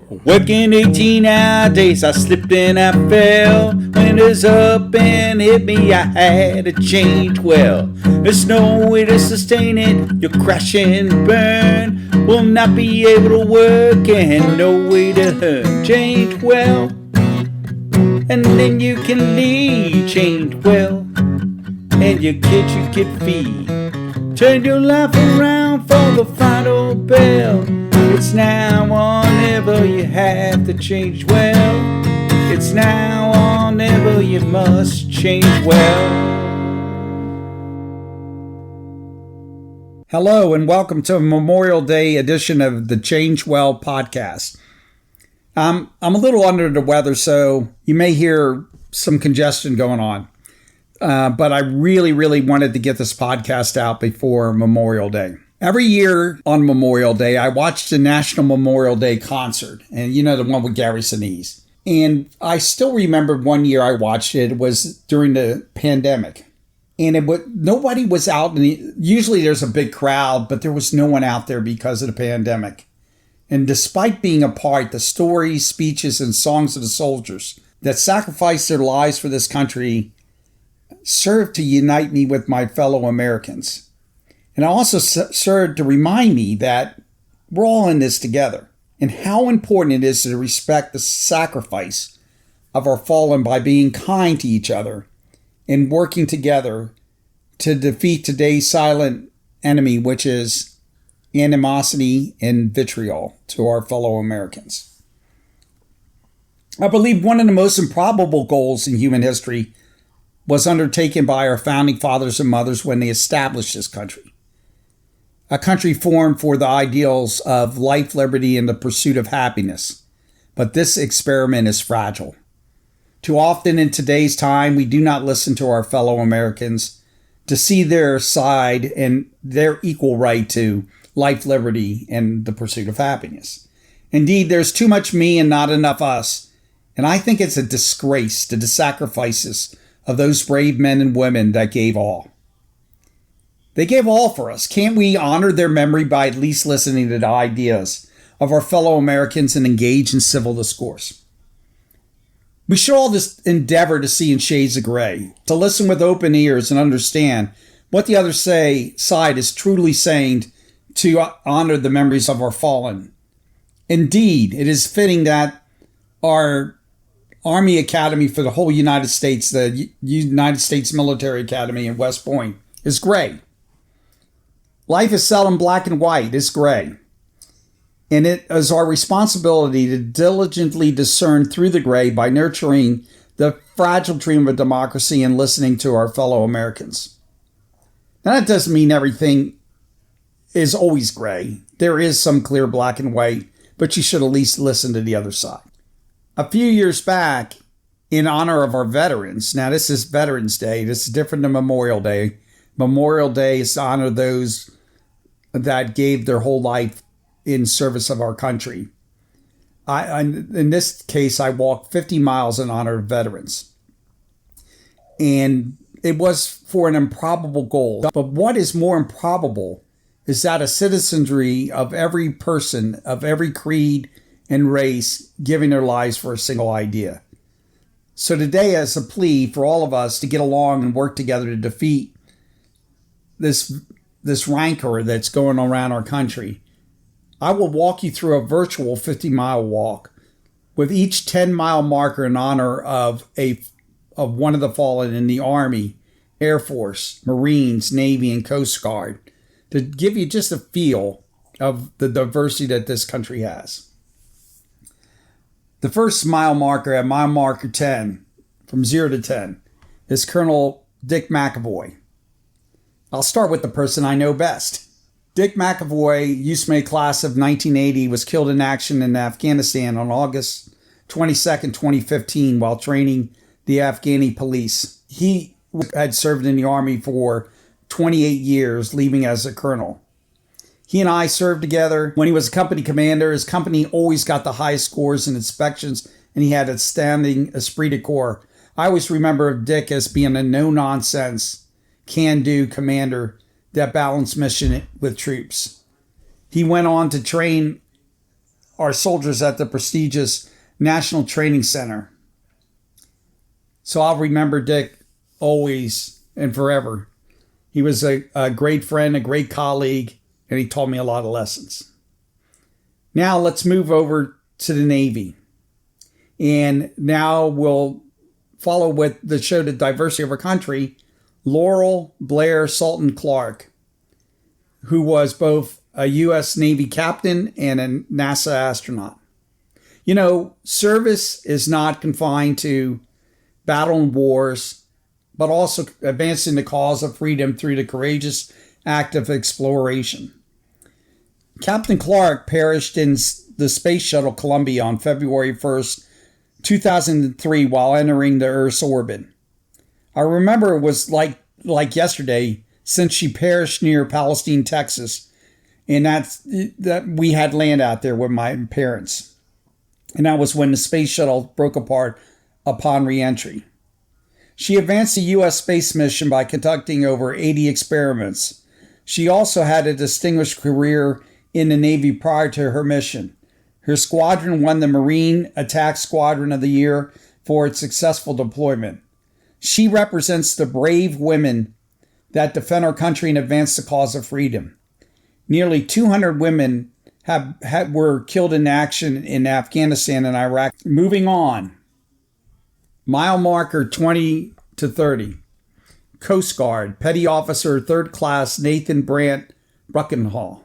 Working 18-hour days, I slipped and I fell. Windows up and hit me, I had to change. Well, there's no way to sustain it. You'll crash and burn. Will not be able to work and no way to earn. Change well, and then you can leave. Change well, and your kids you can feed. Turn your life around for the final bell. It's now or never, you have to change well. It's now or never, you must change well. Hello and welcome to a Memorial Day edition of the Change Well podcast. I'm a little under the weather, so you may hear some congestion going on. But I really wanted to get this podcast out before Memorial Day. Every year on Memorial Day, I watch the National Memorial Day concert, and you know, the one with Gary Sinise. And I still remember one year I watched it. It was during the pandemic, and nobody was out. Usually there's a big crowd, but there was no one out there because of the pandemic. And despite being apart, the stories, speeches, and songs of the soldiers that sacrificed their lives for this country served to unite me with my fellow Americans. And also served to remind me that we're all in this together and how important it is to respect the sacrifice of our fallen by being kind to each other and working together to defeat today's silent enemy, which is animosity and vitriol to our fellow Americans. I believe one of the most improbable goals in human history was undertaken by our founding fathers and mothers when they established this country. A country formed for the ideals of life, liberty, and the pursuit of happiness. But this experiment is fragile. Too often in today's time, we do not listen to our fellow Americans to see their side and their equal right to life, liberty, and the pursuit of happiness. Indeed, there's too much me and not enough us. And I think it's a disgrace to the sacrifices of those brave men and women that gave all. They gave all for us. Can't we honor their memory by at least listening to the ideas of our fellow Americans and engage in civil discourse? We should all just endeavor to see in shades of gray, to listen with open ears and understand what the other side is truly saying to honor the memories of our fallen. Indeed, it is fitting that our Army Academy for the whole United States, the United States Military Academy in West Point, is gray. Life is seldom black and white, it's gray. And it is our responsibility to diligently discern through the gray by nurturing the fragile dream of democracy and listening to our fellow Americans. Now, that doesn't mean everything is always gray. There is some clear black and white, but you should at least listen to the other side. A few years back, in honor of our veterans, now this is Veterans Day, this is different than Memorial Day. Memorial Day is to honor those that gave their whole life in service of our country. In this case, I walked 50 miles in honor of veterans. And it was for an improbable goal. But what is more improbable is that a citizenry of every person, of every creed and race, giving their lives for a single idea. So today, as a plea for all of us to get along and work together to defeat this rancor that's going around our country, I will walk you through a virtual 50-mile walk with each 10-mile marker in honor of one of the fallen in the Army, Air Force, Marines, Navy, and Coast Guard, to give you just a feel of the diversity that this country has. The first mile marker at mile marker 10, from 0 to 10, is Colonel Dick McAvoy. I'll start with the person I know best. Dick McAvoy, USMA class of 1980, was killed in action in Afghanistan on August 22nd, 2015, while training the Afghani police. He had served in the Army for 28 years, leaving as a colonel. He and I served together. When he was a company commander, his company always got the highest scores in inspections, and he had outstanding esprit de corps. I always remember Dick as being a no-nonsense, can-do commander that balanced mission with troops. He went on to train our soldiers at the prestigious National Training Center. So I'll remember Dick always and forever. He was a great friend, a great colleague, and he taught me a lot of lessons. Now let's move over to the Navy. And now we'll follow with the show The Diversity of Our Country, Laurel Blair Salton Clark, who was both a U.S. Navy captain and a NASA astronaut. You know, service is not confined to battle and wars, but also advancing the cause of freedom through the courageous act of exploration. Captain Clark perished in the Space Shuttle Columbia on February 1st, 2003, while entering the Earth's orbit. I remember it was like yesterday, since she perished near Palestine, Texas, and that we had land out there with my parents. And that was when the space shuttle broke apart upon re-entry. She advanced the U.S. space mission by conducting over 80 experiments. She also had a distinguished career in the Navy prior to her mission. Her squadron won the Marine Attack Squadron of the Year for its successful deployment. She represents the brave women that defend our country and advance the cause of freedom. Nearly 200 women were killed in action in Afghanistan and Iraq. Moving on. Mile marker 20 to 30. Coast Guard, Petty Officer 3rd Class Nathan Brandt Bruckenhall.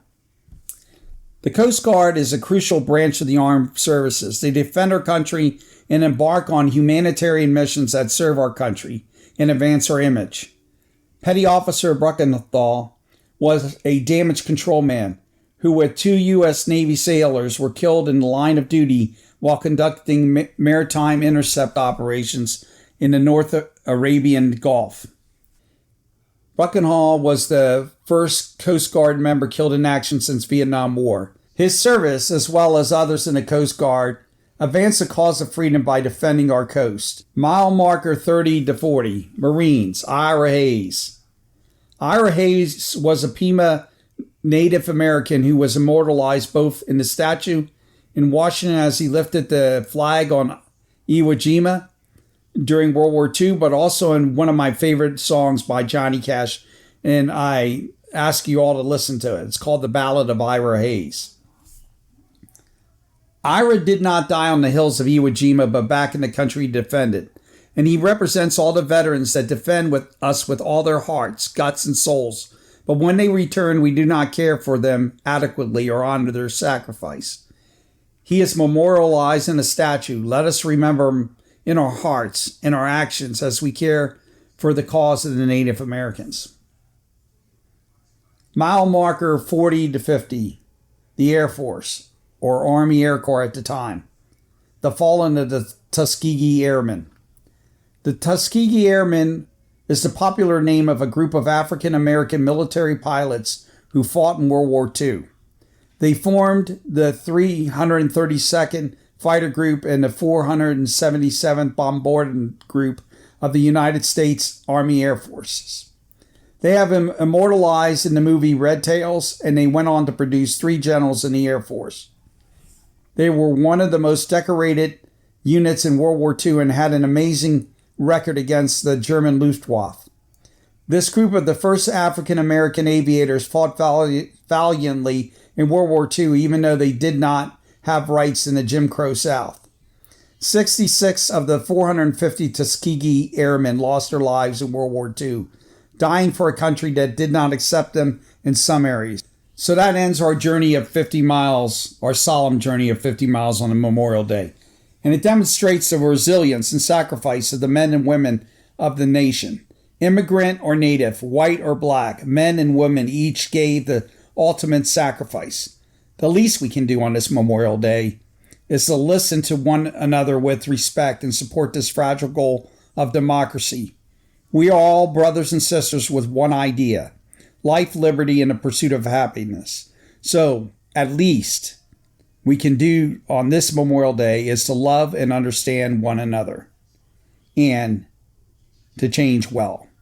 The Coast Guard is a crucial branch of the armed services. They defend our country and embark on humanitarian missions that serve our country and advance our image. Petty Officer Bruckenhall was a damage control man who, with 2 U.S. Navy sailors, were killed in the line of duty while conducting maritime intercept operations in the North Arabian Gulf. Bruckenhall was the first Coast Guard member killed in action since Vietnam War. His service, as well as others in the Coast Guard, advanced the cause of freedom by defending our coast. Mile marker 30 to 40. Marines, Ira Hayes. Ira Hayes was a Pima Native American who was immortalized both in the statue in Washington as he lifted the flag on Iwo Jima during World War II, but also in one of my favorite songs by Johnny Cash, and I ask you all to listen to it. It's called The Ballad of Ira Hayes. Ira did not die on the hills of Iwo Jima, but back in the country to defend it. And he represents all the veterans that defend with us with all their hearts, guts, and souls. But when they return, we do not care for them adequately or honor their sacrifice. He is memorialized in a statue. Let us remember him in our hearts, in our actions, as we care for the cause of the Native Americans. Mile marker 40 to 50. The Air Force, or Army Air Corps at the time. The fallen of the Tuskegee Airmen. The Tuskegee Airmen is the popular name of a group of African American military pilots who fought in World War II. They formed the 332nd Fighter Group and the 477th Bombardment Group of the United States Army Air Forces. They have been immortalized in the movie Red Tails, and they went on to produce 3 generals in the Air Force. They were one of the most decorated units in World War II and had an amazing record against the German Luftwaffe. This group of the first African American aviators fought valiantly in World War II, even though they did not have rights in the Jim Crow South. 66 of the 450 Tuskegee Airmen lost their lives in World War II, dying for a country that did not accept them in some areas. So that ends our journey of 50 miles, our solemn journey of 50 miles on a Memorial Day. And it demonstrates the resilience and sacrifice of the men and women of the nation. Immigrant or native, white or black, men and women each gave the ultimate sacrifice. The least we can do on this Memorial Day is to listen to one another with respect and support this fragile goal of democracy. We are all brothers and sisters with one idea: life, liberty, and the pursuit of happiness. So, at least we can do on this Memorial Day is to love and understand one another and to change well.